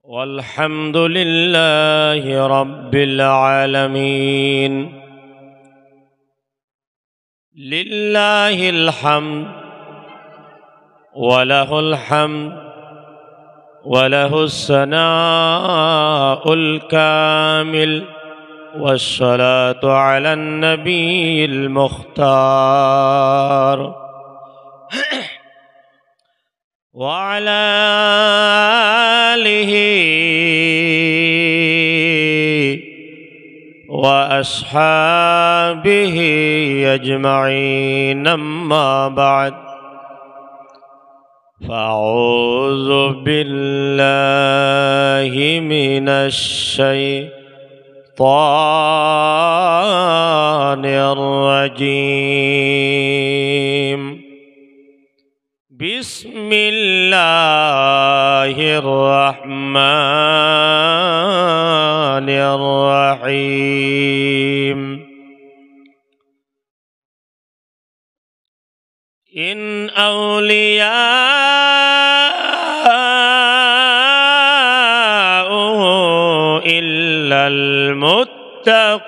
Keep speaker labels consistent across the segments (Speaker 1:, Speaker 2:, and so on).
Speaker 1: والحمد لله رب العالمين لله الحمد وله الحمد وله الثناء الكامل والصلاة على النبي المختار وعلى آله وأصحابه أجمعين أما بعد فأعوذ بالله من الشيطان الرجيم بسم الله الرحمن الرحيم إن أولياؤه إلا المتقون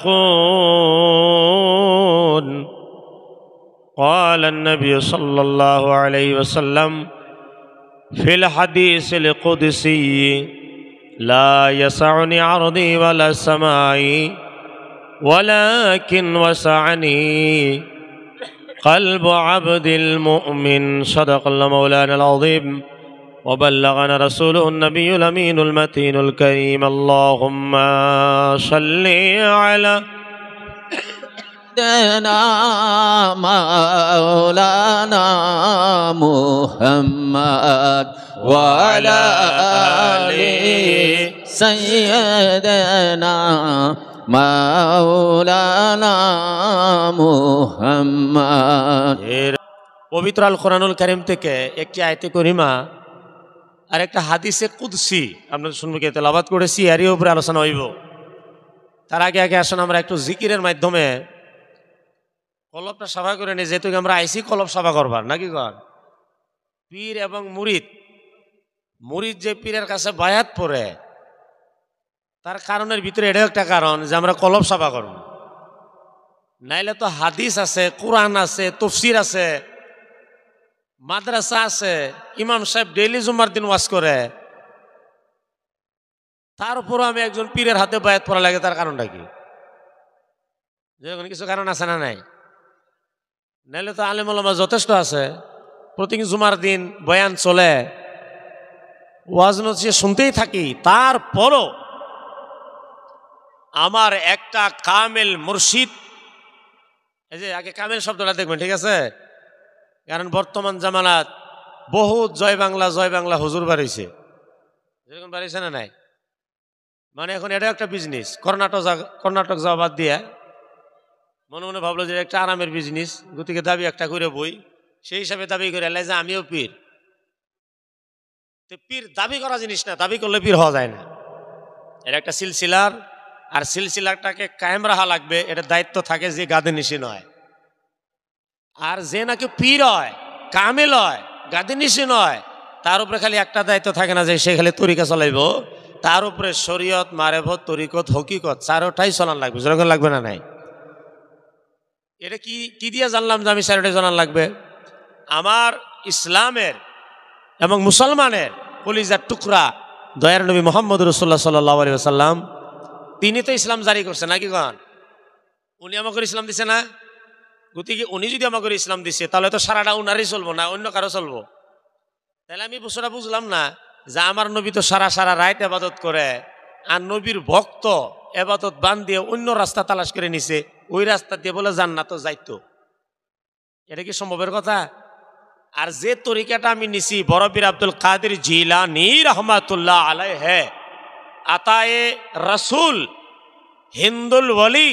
Speaker 1: قال النبي صلى الله عليه وسلم في الحديث القدسي لا يسعني عرضي ولا سماعي ولكن وسعني قلب عبد المؤمن صدق الله مولانا العظيم وبلغنا رسوله النبي الأمين المتين الكريم اللهم صل على
Speaker 2: سيدنا مولانا محمد وعلى آل سيدنا মাওলানা মুহাম্মদ।
Speaker 1: পবিত্র আল কোরআনুল কারীম থেকে একটি আয়াতে করিমা আর একটা হাদিসে কুদসি আপনাদের সম্মুখে তেলাওয়াত করেছি, এরই উপরে আলোচনা হইব। তার আগে আসুন আমরা একটু জিকিরের মাধ্যমে কলবটা সাফা করে নিই, যেহেতু আমরা আইসি কলব সাফা করবার নাকি কর। পীর এবং মুরিদ যে পীরের কাছে বায়াত পড়ে তার কারণের ভিতরে এটাও একটা কারণ যে আমরা কলব সাফা করব, নাইলে তো হাদিস আছে, কোরআন আছে, তফসির আছে, মাদ্রাসা আছে, ইমাম সাহেব ডেইলি জুমার দিন ওয়াজ করে, তার উপরও আমি একজন পীরের হাতে বায়াত পড়া লাগে। তার কারণটা কি? যেরকম কিছু কারণ আছে না নাই? নাইলে তো আলেম ওলামা যথেষ্ট আছে, প্রতি জুমার দিন বয়ান চলে, ওয়াজ নসিহত শুনতেই থাকি, তারপরও আমার একটা কামেল মুর্শিদ, এই যে আগে কামেল শব্দটা দেখবেন, ঠিক আছে? কারণ বর্তমান জামানাত বহুত জয় বাংলা হুজুর বাড়িছে, যেরকম বাড়িছে না নাই? মানে এখন এটা একটা বিজনেস। কর্ণাটক যাওয়া বাদ দিয়ে মনে ভাবলো যে একটা আরামের বিজনেস, গতিকে দাবি একটা করে বই, সেই হিসাবে দাবি করে এলাই যে আমিও পীর। পীর দাবি করা জিনিস না, দাবি করলে পীর হওয়া যায় না। এটা একটা সিলসিলার, আর সিলসিলাটাকে কায়েম রাখা লাগবে, এটা দায়িত্ব থাকে যে গাদে নিশি নয়। আর যে নাকি পীর হয়, কামেল হয়, গাদে নিশি নয়, তার উপরে খালি একটা দায়িত্ব থাকে না যে সে খালি তরিকা চলাইব, তার উপরে শরীয়ত, মারেফত, তরিকত, হকিকত চারোটাই চলান লাগবে। যেরকম লাগবে না নাই? এটা কি দিয়ে জানলাম যে আমি চারোটাই জানান লাগবে? আমার ইসলামের এবং মুসলমানের কলিজার টুকরা দয়ার নবী মুহাম্মদ রাসূলুল্লাহ সাল্লাল্লাহু আলাইহি ওয়াসাল্লাম, তিনি তো ইসলাম জারি করছে নাকি গান? উনি আমাকে ইসলাম দিছে না? গতিকে উনি যদি আমাকে ইসলাম দিছে তাহলে তো সারাটা উনারই চলবো না, অন্য কারো চলবো? তাহলে আমি বিষয়টা বুঝলাম না যে আমার নবী তো সারা রাত ইবাদত করে, আর নবীর ভক্ত ইবাদত বান দিয়ে অন্য রাস্তা তালাশ করে নিছে, ওই রাস্তা দিয়ে বলে জান্নাত যাইতো। এটা কি সম্ভবের কথা? আর যে তরিকাটা আমি নিছি বড় পীর আব্দুল কাদের জিলানী রহমাতুল্লাহ আলাইহি, আতায়ে রাসূল, হিন্দুল ওয়ালি,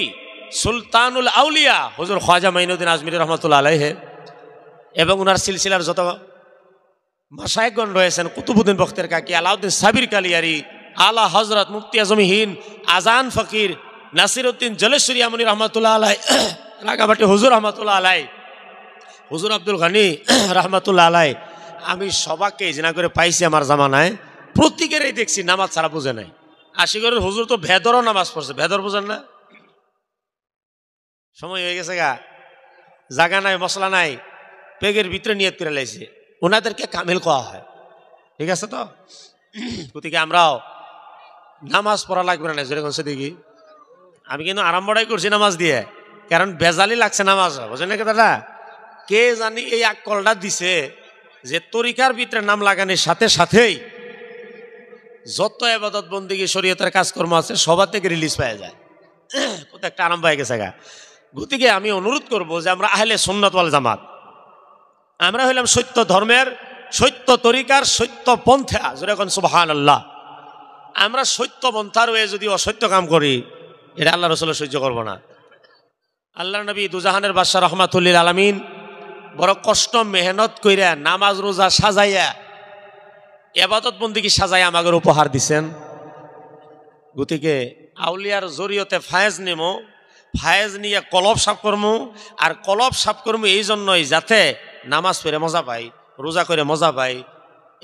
Speaker 1: সুলতানুল আউলিয়া হুজুর খ্বাজা মাইনুদ্দিন আজমিরি রহমাতুল্লাহ আলাইহি, এবং ওনার সিলসিলার যত মাশায়েখগণ রয়েছেন, কুতুবউদ্দিন বখতের কাকি, আলাউদ্দিন সাবির কালিয়ারি, আলা হযরত মুফতি আজম হিন্দ আজান ফকির নাসিরউদ্দিন জলেশ্বরী আমনি রহমাতুল্লাহ আলাইহি, রাগাবাটি হুজুর রহমাতুল্লাহ আলাইহি, হুজুর আব্দুল গনি রহমাতুল্লাহ আলাইহি, আমি সবাকে জিনা করে পাইছি আমার জামানায়, প্রত্যেকেরই দেখছি নামাজ ছাড়া বুঝে নাই। আশিগরের হুজুর তো ভেদরও নামাজ পড়ছে, ভেদর বুঝেন না? সময় হয়ে গেছে গা, জাগা নাই, মশলা নাই, পেগের ভিতরে নিয়ত করে লাইছে, ওনাদেরকে কামিল কওয়া হয়। ঠিক আছে তো? গতিকে আমরাও নামাজ পড়া লাগবে না, যেরকম সে দেখি। আমি কিন্তু আরম্ভটাই করছি নামাজ দিয়ে, কারণ বেজালি লাগছে নামাজ, বুঝলেন নাকি দাদা? কে জানি এই আকলটা দিছে যে তরিকার ভিতরে নাম লাগানোর সাথে সাথেই যত ইবাদত বন্দেগী শরীয়তের কাজকর্ম আছে সবার থেকে রিলিজ পাওয়া যায়। কত একটা আরম্ভ হয়ে গেছে গা। গতিকে আমি অনুরোধ করব যে আমরা আহলে সুন্নাত ওয়াল জামাত, আমরা হইলাম সত্য ধর্মের, সত্য তরিকার, সত্য পন্থা, যেরকম সুবহানাল্লাহ। আমরা সত্য পন্থার হয়ে যদি অসত্য কাম করি, এটা আল্লাহ রাসূল সহ্য করব না। আল্লাহ নবী দুজাহানের বাদশা রহমাতুল আলামিন বড় কষ্ট মেহনত কইরা নামাজ রোজা সাজাইয়া ইবাদত বন্দেগী সাজাইয়া আমাদের উপহার দিছেন। গতিকে আউলিয়ার জরিয়তে ফায়েজ নেমো, ফায়েজ নিয়ে কলব সাফ করমু, আর কলব সাফ করমু এই জন্যই যাতে নামাজ পড়ে মজা পাই, রোজা করে মজা পাই,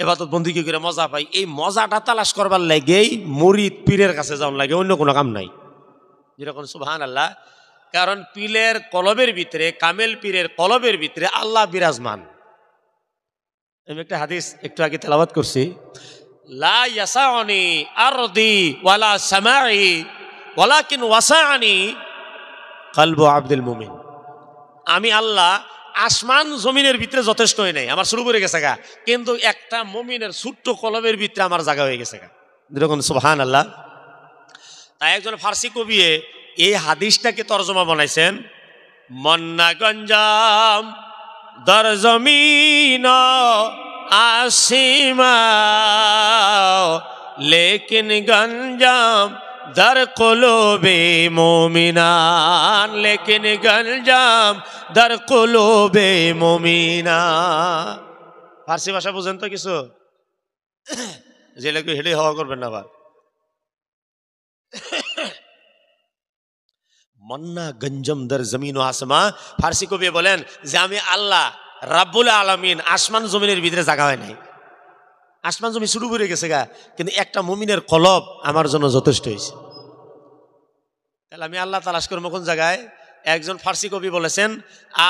Speaker 1: ইবাদত বন্দেগী করে মজা পাই। এই মজাটা তালাশ করবার লাগেই মুরিদ পীরের কাছে যাওয়ার লাগে, অন্য কোনো কাম নাই। যেরকম সুবহানাল্লাহ, কারণ পীরের কলবের ভিতরে, কামেল পীরের কলবের ভিতরে আল্লাহ বিরাজমান। আমি একটা হাদিস একটু আগে তেলাওয়াত করছি, লা ইয়াসাউনি আরদি ওয়ালা সামাই ওয়ালাকিন ওয়াসাআনি কলবু আব্দুল মুমিন। আমি আল্লাহ আসমান জমিনের ভিতরে যথেষ্ট হই নাই, আমার শুরু করে গেছে গা, কিন্তু একটা মুমিনের ছোট্ট কলবের ভিতরে আমার জায়গা হয়ে গেছে গা। যেরকম সুবহানাল্লাহ। তাই একজন ফার্সি কবি এই হাদিসটাকে তরজমা বানাইছেন, মন্না গঞ্জাম দর জমিন আসিমা লেকিন গঞ্জাম দর কলবে মুমিনান, লেকিন গঞ্জাম দর কলবে মুমিনান। ফার্সি ভাষা বুঝেন তো কিছু? যে লোক হেডে হওয়া করবেন না আবার। মন্না গঞ্জম দর জমিন ও আসমা, ফার্সি কবি বলেন যে আমি আল্লাহ রাব্বুল আলামিন আসমান জমিনের ভিতরে জায়গা হয় নাই, আসমান জমি শুরু করে গেছে গা, কিন্তু একটা মুমিনের কলব আমার জন্য যথেষ্ট হয়েছে। তাহলে আমি আল্লাহ তালাশ করবো কোন জায়গায়? একজন ফার্সি কবি বলেছেন,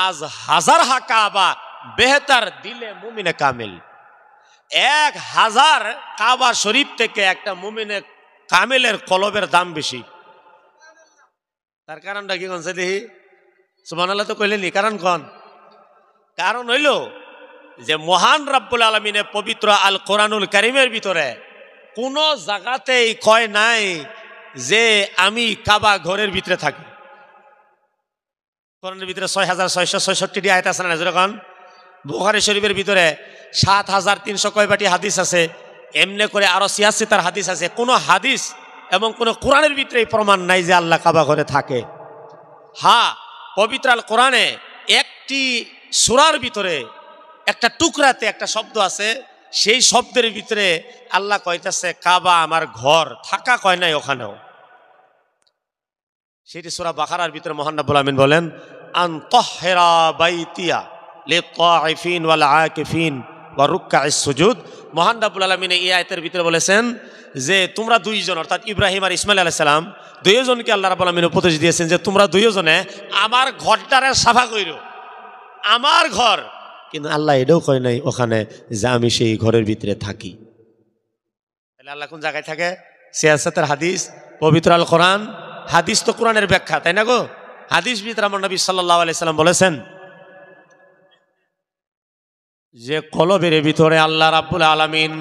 Speaker 1: আজ হাজার হা কাবা বেহতার দিলে মুমিনে কামিল। 1000 কাবা শরীফ থেকে একটা মুমিনে কামিলের কলবের দাম বেশি। তার কারণটা কি কনছে দেখি? সুবহানাল্লাহ তো কইলেনি, কারণ কন? কারণ হইল যে মহান রাব্বুল আলামিনের পবিত্র আল কোরআনুল কারীমের ভিতরে কোন জায়গাতেই কয় নাই যে আমি কাবা ঘরের ভিতরে থাকি। কোরআনের ভিতরে 6666টি আয়াত আছে না? যেরকম বুখারী শরীফের ভিতরে 7300 কয়বাটি হাদিস আছে, এমনি করে আরো 86টার হাদিস আছে। কোন হাদিস এবং কোন কোরআনের ভিতরে প্রমাণ নাই যে আল্লাহ কাবা ঘরে থাকে। হ্যাঁ, পবিত্র আল কোরআনে একটি সূরার ভিতরে একটা টুকরাতে একটা শব্দ আছে, সেই শব্দের ভিতরে আল্লাহ কইতাছে কাবা আমার ঘর, থাকা কয় নাই ওখানেও। সেটি সূরা বাকারার ভিতরে মহান রব্বুল আমিন বলেন, আন তাহহিরা বাইতিয়া লিত্তাইফিন ওয়াল আকিফিন ওয়া রুকআইস সুজুদ। মহান রব্বুল আলামিন এই আয়াতের ভিতরে বলেছেন যে তোমরা দুইজন, অর্থাৎ ইব্রাহিম আর ইসমাইল আলাইহিস সালাম দুইজনকে আল্লাহ রাব্বুল আমিন উপদেশ দিয়েছেন যে তোমরা দুইজনে আমার ঘরটারে সাফা কইরো, আমার ঘর। কিন্তু আল্লাহ এটাও কয় নাই ওখানে যে আমি সেই ঘরের ভিতরে থাকি। তাহলে আল্লাহ কোন জায়গায় থাকে? সিয়াসতের হাদিস, পবিত্র আল কোরআন। হাদিস তো কোরআনের ব্যাখ্যা, তাই না গো? হাদিস ভিতরে আমার নবী সাল্লাল্লাহু আলাইহি সাল্লাম বলেছেন যে কলবের ভিতরে আল্লাহ রাব্বুল আলামিন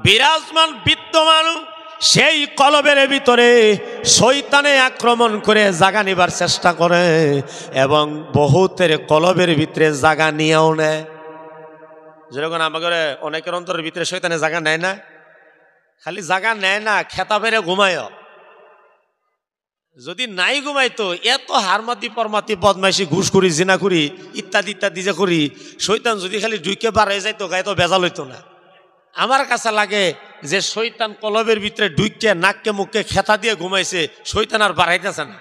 Speaker 1: বিরাজমান, বিদ্যমান। সেই কলবের ভিতরে শয়তানে আক্রমণ করে জাগা নিবার চেষ্টা করে এবং বহুতের কলবের ভিতরে জাগা নিয়েও নেয়। যেরকম আমাদের অনেকের অন্তরের ভিতরে শয়তানে জাগা নেয় না, খালি জাগা নেয় না, খেতা বেড়ে ঘুমায়। যদি নাই ঘুমাইতো, এত হারমাতি পরমাতি বদমাইশি ঘুষ করি, জিনা করি, ইত্যাদি ইত্যাদি যে করি, শয়তান যদি খালি ঢুকে বাড়াই যাইতো গায়ে তো বেজাল হইতো না। আমার কাছে লাগে যে শয়তান কলবের ভিতরে ঢুকে নাককে মুখকে খেতা দিয়ে ঘুমাইছে, শয়তান আর বাড়াইতেছে না।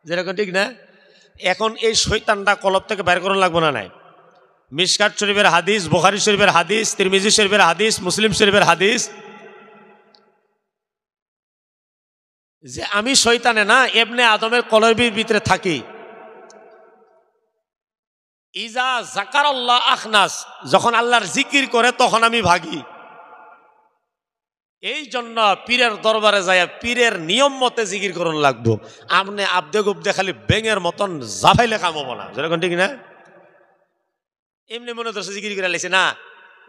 Speaker 1: যেরকম ঠিক না? এখন এই শয়তানটা কলব থেকে বের করানো লাগবো না? নাই, মিশকাত শরীফের হাদিস, বুখারী শরীফের হাদিস, তিরমিজি শরীফের হাদিস, মুসলিম শরীফের হাদিস যে আমি শয়তানে না ইবনে আদমের কলবির ভিতরে থাকি। ইজা যাকারাল্লাহ আখনাস, যখন আল্লাহর জিকির করে তখন আমি ভাগি। এই জন্য পীরের দরবারে যায় পীরের নিয়ম মতে জিকির করুন লাগবো। আপনি আবদে গুবদে খালি ব্যাঙের মতন জাফাইলে কাম হবো না, যেরকম ঠিক না? এমনি মনে ধরছে জিকির করে লাইছে না,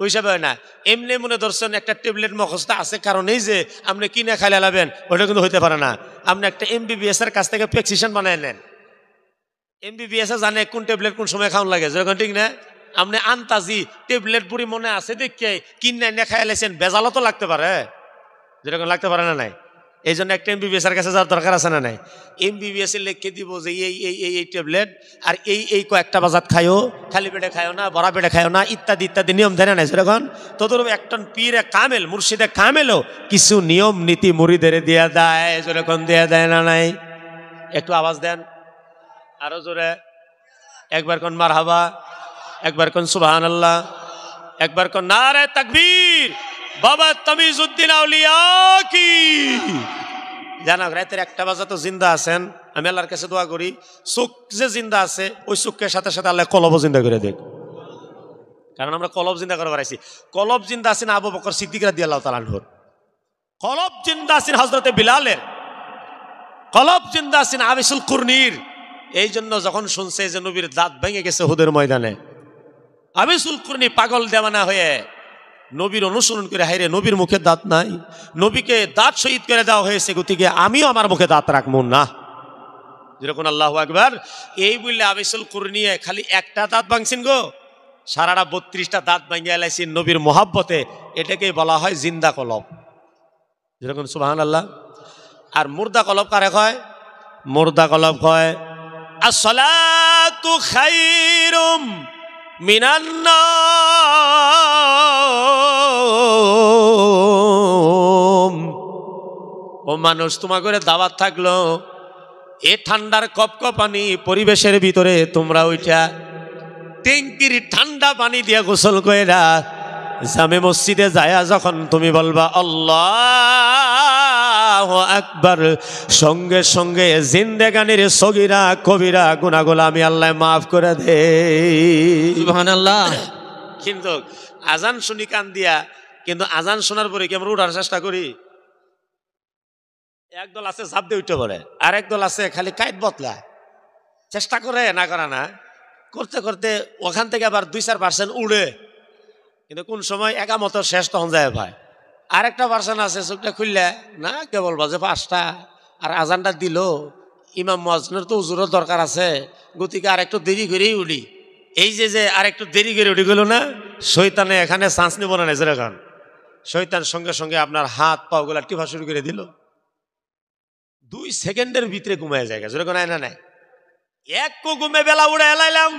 Speaker 1: ওই হিসাবে হয় না। এমনি মনে ধরছেন একটা ট্যাবলেট মুখস্থ আছে কারণ এই যে আপনি কিনে খাইলে লাবেন, ওটা কিন্তু হইতে পারে না। আপনি একটা MBBS এর কাছ থেকে প্রেসক্রিপশন বানাই নেন। MBBS এ জানে কোন ট্যাবলেট কোন সময় খাওয়ান লাগে, যেরকম ঠিক না? আপনি আন্তাজি ট্যাবলেট বুড়ি মনে আছে দেখে কিনে এনে খাই লাইছেন, বেজালও তো লাগতে পারে, যেরকম লাগতে পারে না নাই? এই জন্য একটা MBBS এর কাছে যাওয়ার দরকার আছে না নাই? MBBS এর লিখে দিব যে এই ট্যাবলেট আর এই কয়েকটা বাজাত খায়ও, খালি পেটে খায়ও না, ভরা পেটে খায়ও না, ইত্যাদি ইত্যাদি নিয়ম দেয় না। যেরকম তদরূপ একজন পীরে কামেল, মুর্শিদে কামেলও কিছু নিয়ম নীতি মুরিদের দিয়ে দেয়, যেরকম দিয়ে দেয় না নাই? একটু আওয়াজ দেন আরো জোরে, একবার কোন মারহাবা, একবার কোন সুবহানাল্লাহ, একবার কোন নারে তাকবীর। বাবা তামিজউদ্দিন আউলিয়া কি জানা, রাতের 1টা বাজে তো জিন্দা আছেন। আমি আল্লাহর কাছে দোয়া করি চোখ যে জিন্দা আছে ওই চোখের সাথে সাথে আল্লাহ কলবও জিন্দা করে দেখ, কারণ আমরা কলব জিন্দা করে বেড়াইছি। কলব জিন্দা আছেন আবু বকর সিদ্দিক রাদিয়াল্লাহু তাআলা আনহুর, কলব জিন্দা আছেন হযরতে বিলালের, কলব জিন্দা আছেন আবিসুল কুরনির। এই জন্য যখন শুনছে যে নবীর দাঁত ভেঙে গেছে হুদের ময়দানে, আবিসুল কুরনি পাগল দেওয়ানা হয়ে নবীর অনুসরণ করে, হাইরে নবীর মুখে দাঁত নাই, নবীকে দাঁত শহীদ করে দেওয়া হয়েছে, গতিকে আমিও আমার মুখে দাঁত রাখবো না, যেরকম আল্লাহু আকবার। এই বললে আবিসুল কুরনি খালি একটা দাঁত ভাঙছেন গো, সারাটা 32টা দাঁত ভাঙিয়ে এলাইছেন নবীর মোহাব্বতে। এটাকেই বলা হয় জিন্দা কলব, যেরকম সুবহানাল্লাহ। আর মুর্দা কলব কারে কয়? মুর্দা কলব কয় আসসালাতু খায়রুম মিনান নাওম। ও মানুষ, তোমার করে দাওয়াত থাকলো, এ ঠান্ডার কপকপানি পরিবেশের ভিতরে তোমরা ওইটা ট্যাঙ্কির ঠান্ডা পানি দিয়া গোসল কইরা জামে মসজিদে যায়া যখন তুমি বলবা আল্লাহু আকবার, সঙ্গে সঙ্গে জিন্দেগানির সগীরা কবিরা গুনাহগুলো আমি আল্লাহ মাফ করে দেই,
Speaker 2: সুবহানাল্লাহ।
Speaker 1: কিন্তু আজান শুনি কান দিয়া, কিন্তু আজান শোনার পরে কি আমরা উঠার চেষ্টা করি? একদল আছে ঝাঁপ দিয়ে উঠে পড়ে, আর একদল আছে খালি কাইট বতলায়, চেষ্টা করে না করা না, করতে করতে ওখান থেকে আবার 2-4% উড়ে, কিন্তু কোন সময় একামত শেষ তখন যায় ভাই। আরেকটা পার্সেন্ট আছে চোখটা খুললে না, কেবল বাজে 5টা আর আজানটা দিল, ইমাম মুয়াজ্জিনের তো উজুরের দরকার আছে, গতিকে আর একটু দেরি করেই উঠি। এই যে আর একটু দেরি করে উঠে গেল না, শয়তানে এখানে চান্স নিব না, যেরকম শয়তান সঙ্গে সঙ্গে আপনার হাত পা গুলা টিপা শুরু করে দিল, 2 সেকেন্ডের ভিতরে ঘুমায় যায়, যেরকম নাই না নাই। এক ঘুমে বেলা উড়ে এলাইলাম,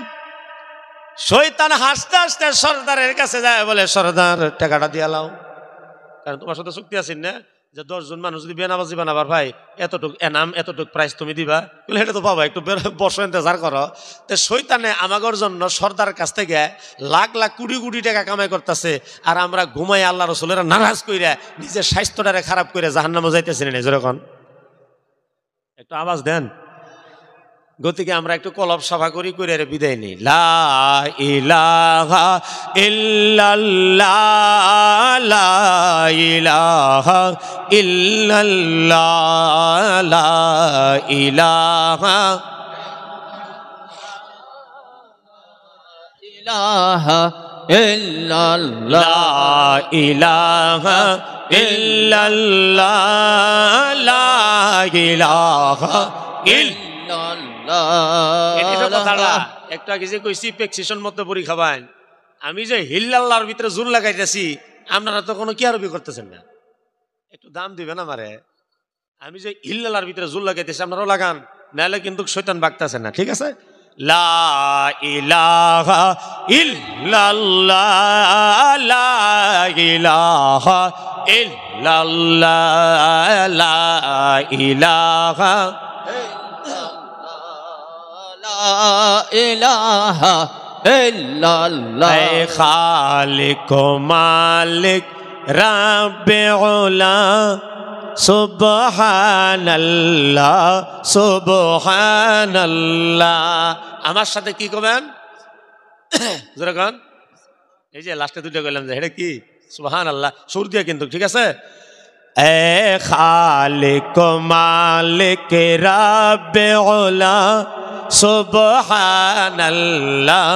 Speaker 1: শয়তান হাসতে হাসতে সর্দারের কাছে যায়, বলে সর্দার টাকাটা দিয়ে লাও, কারণ তোমার সাথে চুক্তি আছেন না যে 10 জন মানুষ যদি বেনামাজি বানাবার ভাই এতটুক এনাম এতটুক প্রাইস তুমি দিবা, বলে এটা তো পাবা, একটু বসো ইন্তজার করো। তো শয়তানে আমাগর জন্য সর্দার কাছ থেকে লাখ লাখ কোটি কোটি টাকা কামাই করতেছে, আর আমরা ঘুমাই আল্লাহ রসুলেরা নারাজ কইরা নিজের স্বাস্থ্যটারে খারাপ করে জাহান্নামে যাইতেছি না, যেরকম একটু আওয়াজ দেন। গতিকে আমরা একটু কলব সাফা করি করে বিদায় নিই। লা ইলাহা ইল্লাল্লাহ, লা ইলাহা ইল্লাল্লাহ, লা ইলাহা
Speaker 2: ইলাহা ইল্লাল্লাহ,
Speaker 1: লা ইলাহা ইল্লাল্লাহ, লা ইলাহা একটু আগে যে কইছি প্রেসক্রিপশন মতো বড়ি খাবান, আমি যে হিল্লাল্লাহর ভিতরে জোর লাগাইতেছি, আপনারা তো কোনো কি আরবি করতেছেন না, একটু দাম দিবেন আমারে। আমি যে হিল্লাল্লাহর ভিতরে জোর লাগাইতেছি আপনারাও লাগান, নাহলে কিন্তু শয়তান বাগতাছেন না, ঠিক আছে? লা ইলাহা ইল্লাল্লাহ, লা ইলাহা ইল্লাল্লাহ, লা ইলাহা
Speaker 2: ইলাহা illallah
Speaker 1: ऐ खालिक मालिक रब्बे उला সুবহানাল্লাহ সুবহানাল্লাহ। আমার সাথে কি কবেন জোরে কন। এই যে লাস্টে দুটো কইলাম যে এটা কি সুবহানাল্লাহ সুর দিয়ে কিন্তু ঠিক আছে। এ খালিক মালিক রব্বে উলা সুবহানাল্লাহ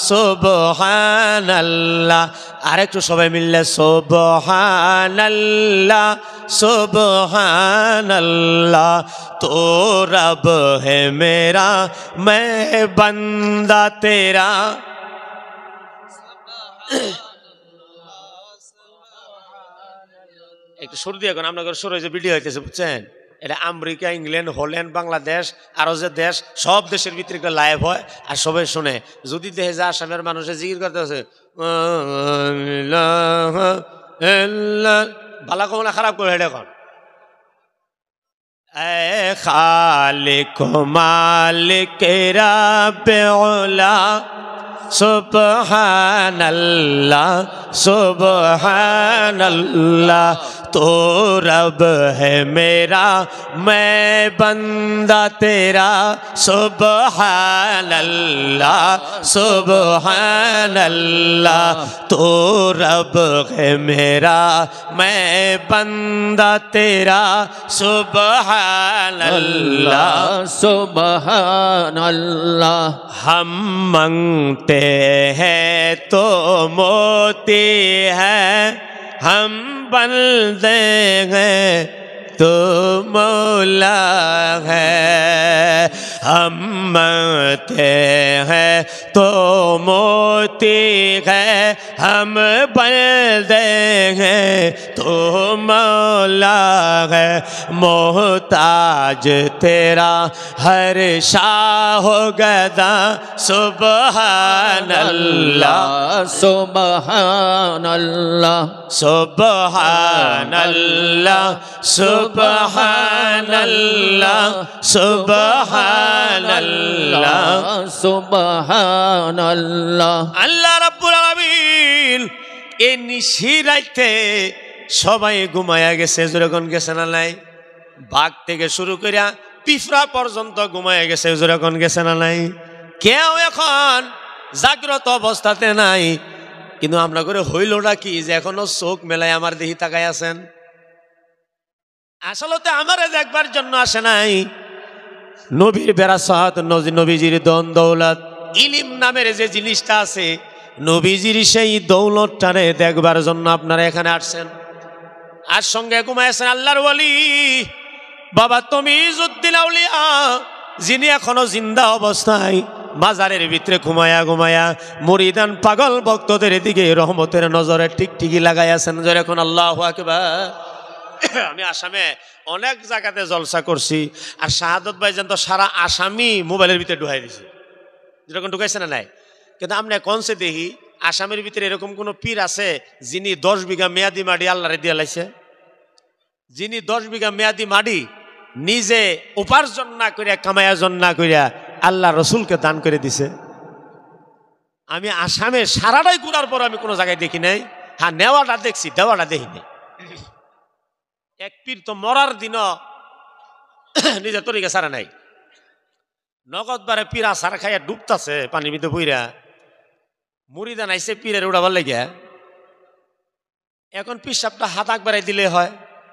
Speaker 1: সুবহানাল্লাহ। আরেকটু সবাই মিললে সুবহানাল্লাহ সুবহানাল্লাহ। তো রব है मेरा मैं बंदा तेरा। একটু সুর দিয়ে এখন আপনাদের সুর হয়েছে ভিডিও হইতেছে বুঝছেন। এটা আমেরিকা ইংল্যান্ড হল্যান্ড বাংলাদেশ আরো যে দেশ সব দেশের ভিতরে লাইভ হয় আর সবাই শুনে। যদি দেখে যে আসামের মানুষে জিকির করতে আছে ভালো কমলা খারাপ করে এটা এখন। এ খালিক মালিক রব্বে উলা সুবহানাল্লাহ সুবহানাল্লাহ। तो रब है मेरा मैं बंदा तेरा सुबहानल्लाह सुबहानल्लाह। तो रब है मेरा मैं बंदा तेरा सुबहानल्लाह
Speaker 2: सुबहानल्लाह।
Speaker 1: हम मांगते हैं तो मोती है हम बंदे हैं तो मौला है। हम मांगते हैं तो मोती है हम बंदे हैं तो मौला है। मोहताज तेरा हर शाह गदा सुबहानल्लाह
Speaker 2: सुबहानल्लाह
Speaker 1: सुबहानल्लाह सुबहानल्लाह सुबहानल्लाह
Speaker 2: সুবহানাল্লাহ।
Speaker 1: আল্লাহ রাব্বুল আলামিন এই নিশিরাইতে সবাই ঘুমায়া গেছে। যখন গেছে না নাই? বাঘ থেকে শুরু করিয়া পিঁপড়া পর্যন্ত ঘুমায়া গেছে। যখন গেছে না নাই? কেউ এখন জাগ্রত অবস্থাতে নাই। কিন্তু আমরা করে হইলটা কি যে এখনো চোখ মেলায় আমার দেহি তাকাই আছেন? আসলে আমারে দেখবার জন্য আসে নাই। নবীর বেরাসত নবীজির দন দৌলত ইলিম নামের যে জিনিসটা আছে নবীজির সেই দৌলতটারে দেখবার জন্য আপনারা এখানে আসছেন। আর সঙ্গে ঘুমাইছেন আল্লাহর ওয়ালি বাবা তমিজউদ্দিন আউলিয়া, যিনি এখনো জিন্দা অবস্থায় মাজারের ভিতরে ঘুমায়া ঘুমায়া মুরিদান পাগল ভক্তদের দিকে রহমতের নজরে টিকটিকি লাগাইয়াছেন। যখন আল্লাহু আকবার। আমি আসামে অনেক জায়গাতে জলসা করছি আর শাহাদত ভাইজান তো সারা আসামি মোবাইলের ভিতরে ঢুকাই দিছে। যেরকম ঢুকাইছে না নাই? কিন্তু আপনি কনসে দেখি আসামের ভিতরে এরকম কোন পীর আছে যিনি 10 বিঘা মেয়াদি মাটি আল্লাহরে দিয়া লাইছে? যিনি 10 বিঘা মেয়াদি মাটি নিজে উপার্জন না করিয়া কামায়াজন না করিয়া আল্লাহ রসুলকে দান করে দিছে? আমি আসামে সারাটাই ঘুরার পর আমি কোনো জায়গায় দেখি নাই। হ্যাঁ, নেওয়াটা দেখছি, দেওয়াটা দেখি নাই। এক পীর তো মরার দিনও নিজের তরিকা সারা নাই। নগদ বারে পীরা সারা খাইয়া ডুবতাছে পানির ভিতরে বইরা। মুরিদান আইসে পীরের উড়াবার লাগিয়া। এখন পিসাবটা হাত আগ বাড়াই দিলে হয়,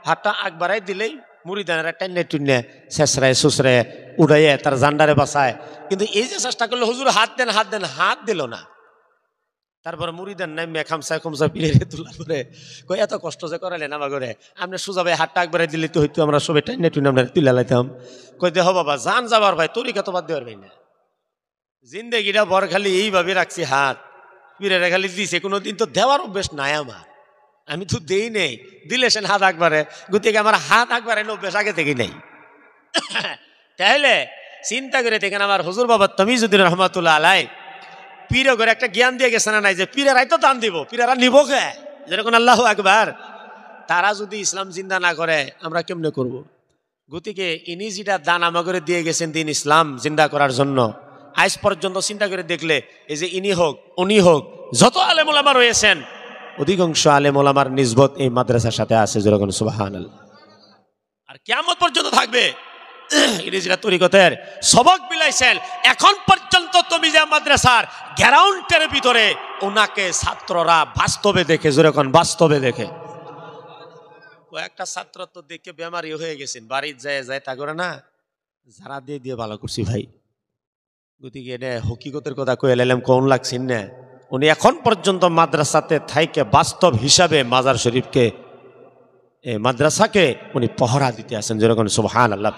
Speaker 1: হাতটা আগ বাড়াই দিলেই মুরিদানের টাইনে টুইনে শেষরায় সুসরায় উড়াইয়ে তার জান্ডারে বাঁচায়। কিন্তু এই যে চেষ্টা করলে হুজুর হাত দেন হাত দেন, হাত দিল না। তারপরে মুরিদান নামে খামসা খামসা পীরে তোলার পরে কই এত কষ্ট যে করালেন আমার ঘরে, আপনি সোজা ভাই হাতটা আগ বাড়াই দিলে তো হইতো আমরা সবাই টাইনে টুইনে আমরা তুলে লাইতাম। কই দেহ বাবা জান যাবার ভাই তরিকা তো বাদ দেওয়ার ভাই না। জিন্দেগিটা বর খালি এইভাবে রাখছি হাত পীরেরা খালি দিছে, কোনোদিন তো দেওয়ার অভ্যেস নাই আমার। আমি তো দেই নেই, দিলে সেন হাত আকবারে গতিকে আমার হাত আকবারে অভ্যেস আগে থেকে নেই। তাহলে চিন্তা করে দেখেন আমার হুজুর বাবা তমিজউদ্দিন রহমাতুল্লাহ আলাই পীরে করে একটা জ্ঞান দিয়ে গেছে না নাই যে পীরেরাই তো দান দিব, পীরেরা নিব কে? যেরকম আল্লাহু আকবার। তারা যদি ইসলাম জিন্দা না করে আমরা কেমনে করব? গতিকে ইনি যেটা দান আমাকে দিয়ে গেছেন দিন ইসলাম জিন্দা করার জন্য, আজ পর্যন্ত চিন্তা করে দেখলে এই যে ইনি হোক উনি হোক যত আলেম ওলামা রয়েছেন অধিকাংশ আলেম ওলামার নিসবত এই মাদ্রাসার সাথে আছে যেরকম সুবহানাল্লাহ। আর কিয়ামত পর্যন্ত থাকবে। ইনিজিরা তরিকতের সবক বিলাইছেন এখন পর্যন্ত তুমি যে মাদ্রাসার গ্রাউন্ডের ভিতরে ওনাকে ছাত্ররা বাস্তবে দেখে, যেরকম বাস্তবে দেখে। কয়েকটা ছাত্র তো দেখে বেমারি হয়ে গেছেন, বাড়ির যায় তা করে না, যারা দিয়ে ভালো করছি ভাই। গতিকে এটা হকিকতের কথা কয়ে এলাম, কোন লাগছেন না। উনি এখন পর্যন্ত মাদ্রাসাতে থাইকে বাস্তব হিসাবে মাজার শরীফকে মাদ্রাসাকে উনি পহরা দিতে আছেন যেরকম সুবহানাল্লাহ।